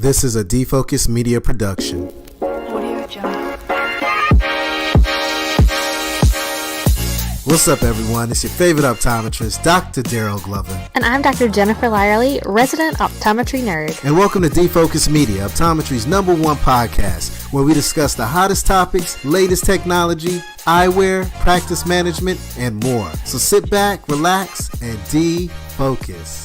This is a Defocus Media production. What's up, everyone? It's your favorite optometrist, Dr. Darryl Glover. And I'm Dr. Jennifer Lyerly, resident optometry nerd. And welcome to Defocus Media, optometry's #1 podcast, where we discuss the hottest topics, latest technology, eyewear, practice management, and more. So sit back, relax, and defocus.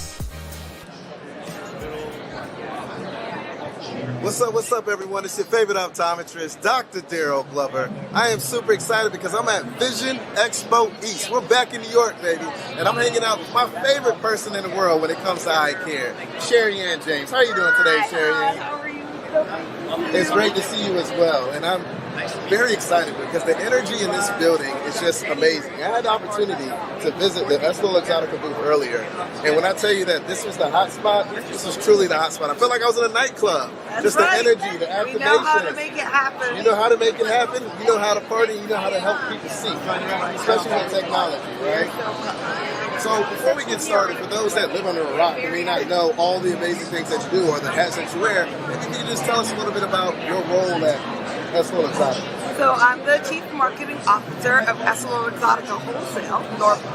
What's up, everyone? It's your favorite optometrist, Dr. Darryl Glover. I am super excited because I'm at Vision Expo East. We're back in New York, baby, and I'm hanging out with my favorite person in the world when it comes to eye care, Sherianne James. How are you doing today, Sherianne? How are you? It's great to see you as well, and I'm very excited because the energy in this building is just amazing. I had the opportunity to visit the EssilorLuxottica booth earlier, and when I tell you that this was the hot spot, this was truly the hot spot. I felt like I was in a nightclub. That's just right. the energy, the activation. We know how to make it happen. You know how to make it happen, you know how to party, you know how to help people see, especially with technology, right? So before we get started, for those that live under a rock and may not know all the amazing things that you do or the hats that you wear, maybe you can just tell us a little bit about your role at EssilorLuxottica. So I'm the Chief Marketing Officer of EssilorLuxottica Wholesale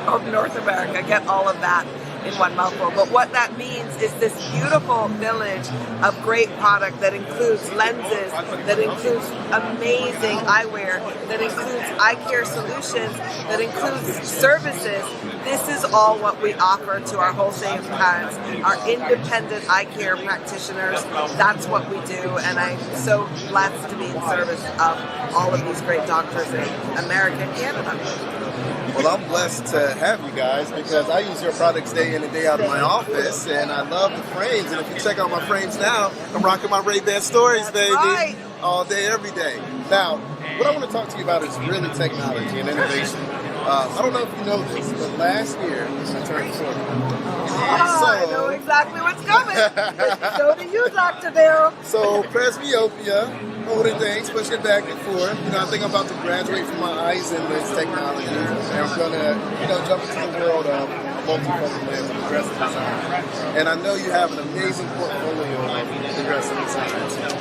of North America. Get all of that in one mouthful. But what that means is this beautiful village of great product that includes lenses, that includes amazing eyewear, that includes eye care solutions, that includes services. This is all what we offer to our wholesale clients, our independent eye care practitioners. That's what we do, and I'm so blessed to be in service of all of these great doctors in America and Canada. Well, I'm blessed to have you guys because I use your products day in and day out in my office, and I love the frames. And if you check out my frames now, I'm rocking my Ray-Ban Stories, baby, right. all day, every day. Now, what I want to talk to you about is really technology and innovation. I don't know if you know this, but last year I turned 40. I know exactly what's coming. So do you, Dr. Darryl. So presbyopia, holding things, pushing back and forth. You know, I think I'm about to graduate from my eyes in this technology, and I'm gonna, jump into the world of multifocal lens and progressive design. And I know you have an amazing portfolio of progressive design.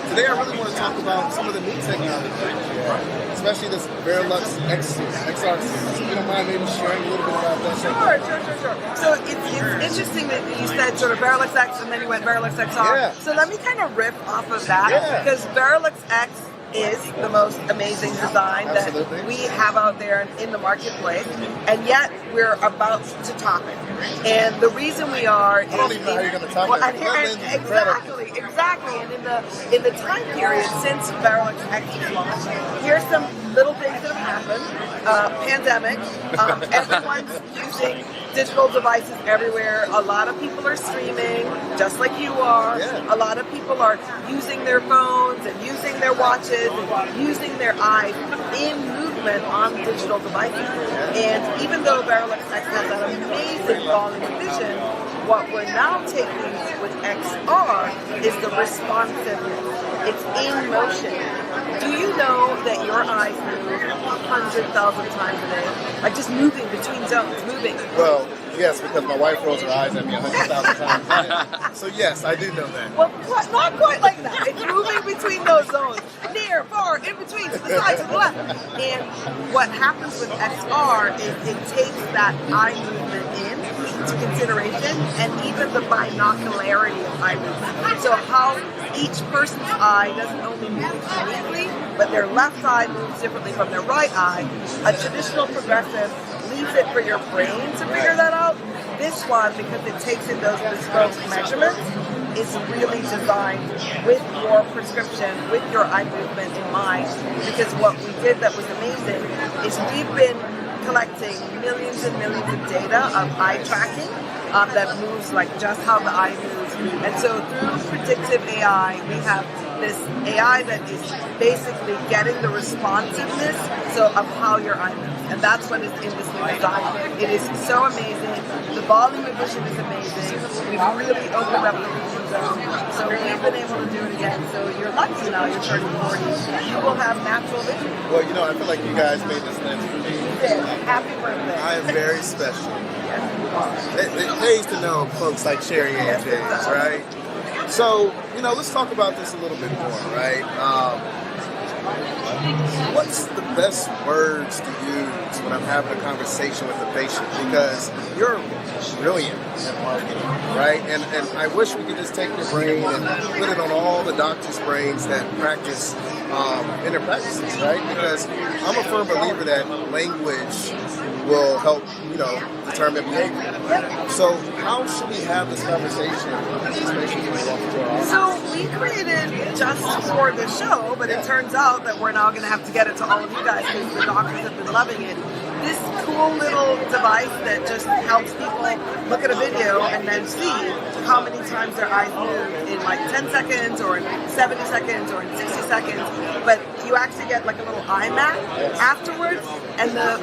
Today, I really want to talk about some of the new technology, especially this Varilux XR. So you don't mind maybe sharing a little bit about that? Sure. So it's interesting that you said sort of Varilux X and then you went Varilux XR. Yeah. So let me kind of riff off of that because Varilux X is the most amazing design that we have out there in the marketplace, and yet we're about to top it. And the reason we are is I don't even know how you're going to top it. Exactly. And in the time period since Varilux X was launched, here's some little things that have happened. Pandemic. Everyone's using digital devices everywhere. A lot of people are streaming, just like you are. Yeah. A lot of people are using their phones and using their watches and using their eyes in movement on digital devices. And even though Varilux X has that amazing volume of vision, what we're now taking with XR is the responsiveness. It's in motion. Do you know that your eyes move 100,000 times a day? Like just moving between zones, moving. Well, yes, because my wife rolls her eyes at me 100,000 times a day. So yes, I do know that. Well, not quite like that. It's moving between those zones. Near, far, in between, to the side, to the left. And what happens with XR is it takes that eye movement into consideration and even the binocularity of eye movement. So how each person's eye doesn't only move uniquely, but their left eye moves differently from their right eye. A traditional progressive leaves it for your brain to figure that out. This one, because it takes in those bespoke measurements, is really designed with your prescription, with your eye movement in mind. Because what we did that was amazing is we've been collecting millions and millions of data of eye tracking that moves like just how the eye moves. And so through predictive AI, we have this AI that is basically getting the responsiveness of how your eye moves. And that's what is in this new design. It is so amazing. The volume of vision is amazing. We've really opened up the vision zone. So we've been able to do it again. So you're lucky now, you're turning 40. You will have natural vision. Well, I feel like you guys made this lens for me. Happy birthday. I am very special. It pays to know folks like Sherianne James, right? So, let's talk about this a little bit more, right? What's the best words to use when I'm having a conversation with a patient? Because you're brilliant at marketing, right? And I wish we could just take your brain and put it on all the doctors' brains that practice in their practices, right? Because I'm a firm believer that language will help, determine behavior. So how should we have this conversation with these patients when we walk into our office? So we created just for the show, but it turns out that we're now going to have to get it to all of you guys because the doctors have been loving it. This cool little device that just helps people look at a video and then see how many times their eyes move in like 10 seconds or in 70 seconds or in 60 seconds. But you actually get like a little eye mat afterwards, and the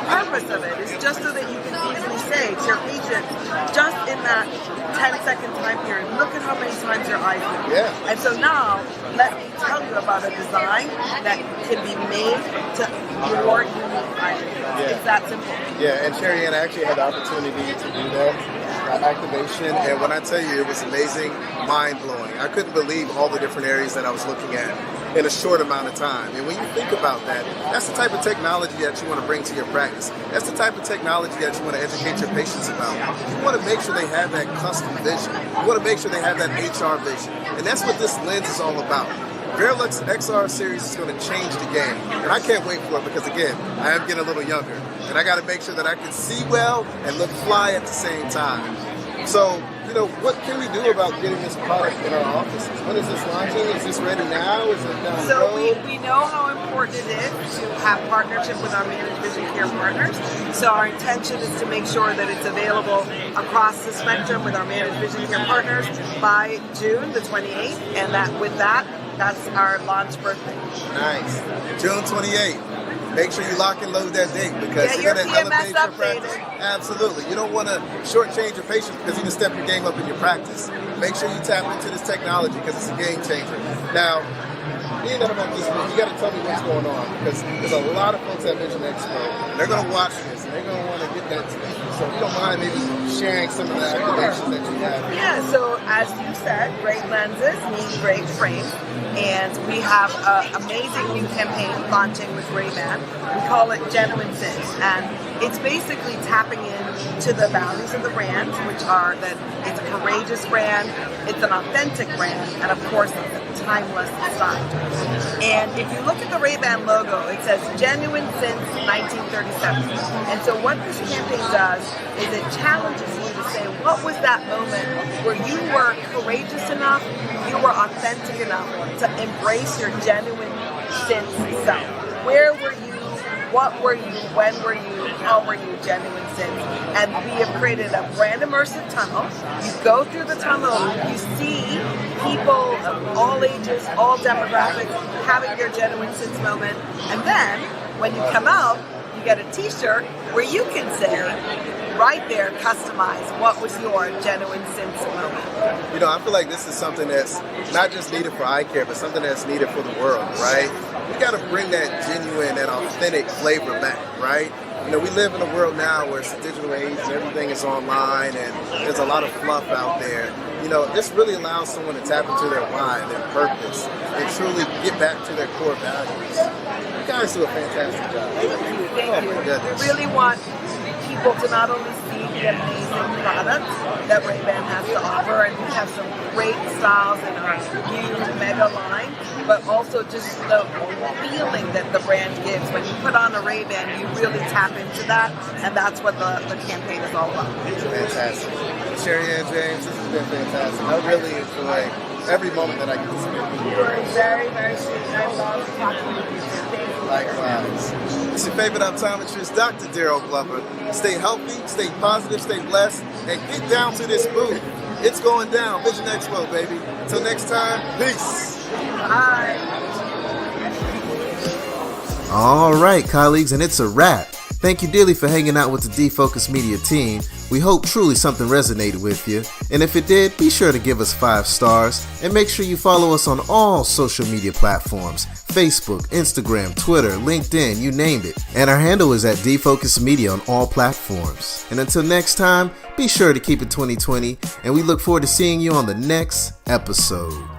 purpose of it is just so that you can easily say to your patient, just in that 10-second time period, look at how many times your eyes move. Yeah. And so now, let me tell you about a design that can be made to your unique eye. It's that simple. Yeah, and Sherianne, I actually had the opportunity to do that activation, and when I tell you, it was amazing, mind-blowing. I couldn't believe all the different areas that I was looking at in a short amount of time. And when you think about that, that's the type of technology that you want to bring to your practice. That's the type of technology that you want to educate your patients about. You want to make sure they have that custom vision. You want to make sure they have that HR vision. And that's what this lens is all about. Varilux XR series is going to change the game. And I can't wait for it because, again, I am getting a little younger. And I got to make sure that I can see well and look fly at the same time. So, what can we do about getting this product in our offices? When is this launching? Is this ready now? Is it down the road? We know how important it is to have partnership with our managed vision care partners. So our intention is to make sure that it's available across the spectrum with our managed vision care partners by June the 28th. And that's our launch birthday. Nice. June 28th. Make sure you lock and load that date because you're going to elevate your practice. Absolutely. You don't want to shortchange your patients because you can step your game up in your practice. Make sure you tap into this technology because it's a game changer. Now, being that about this week, you got to tell me what's going on because there's a lot of folks at Vision Expo and they're going to watch this and they're going to want to get that to you. So if you don't mind maybe sharing some of the activations that you have. Yeah, so as you said, great lenses mean great frames. And we have an amazing new campaign launching with Ray-Ban. We call it Genuine Sense. And it's basically tapping into the values of the brand, which are that it's a courageous brand, it's an authentic brand, and of course it's a timeless style. And if you look at the Ray-Ban logo, it says Genuine Since 1937. And so what this campaign does is it challenges you to say, what was that moment where you were courageous enough, you were authentic enough to embrace your genuine sense self? Where were you? What were you? When were you? How were you genuine sense? And we have created a brand immersive tunnel. You go through the tunnel, you see people of all ages, all demographics having their genuine sense moment. And then when you come out, you get a t-shirt where you can say, right there, customize what was your genuine sense moment. I feel like this is something that's not just needed for eye care, but something that's needed for the world, right? We got to bring that genuine and authentic flavor back, right? We live in a world now where it's a digital age and everything is online and there's a lot of fluff out there. This really allows someone to tap into their why, their purpose, and truly get back to their core values. You guys do a fantastic job. Thank you. My goodness. We really want people to not only see the amazing products that Ray-Ban has to offer, and we have some great styles in our new mega line, but also just the feeling that the brand gives. When you put on a Ray-Ban, you really tap into that, and that's what the campaign is all about. Fantastic. Sherianne James, this has been fantastic. I really enjoy every moment that I get to spend with you. You are very, very sweet. I love talking with you. Thank you. Likewise. It's your favorite optometrist, Dr. Darryl Glover. Stay healthy, stay positive, stay blessed, and get down to this booth. It's going down. Vision Expo, baby. Until next time, peace. Bye. All right, colleagues, and it's a wrap. Thank you dearly for hanging out with the Defocus Media team. We hope truly something resonated with you, and if it did, be sure to give us 5 stars, and make sure you follow us on all social media platforms, Facebook, Instagram, Twitter, LinkedIn, you named it. And our handle is at Defocus Media on all platforms. And until next time, be sure to keep it 2020, and we look forward to seeing you on the next episode.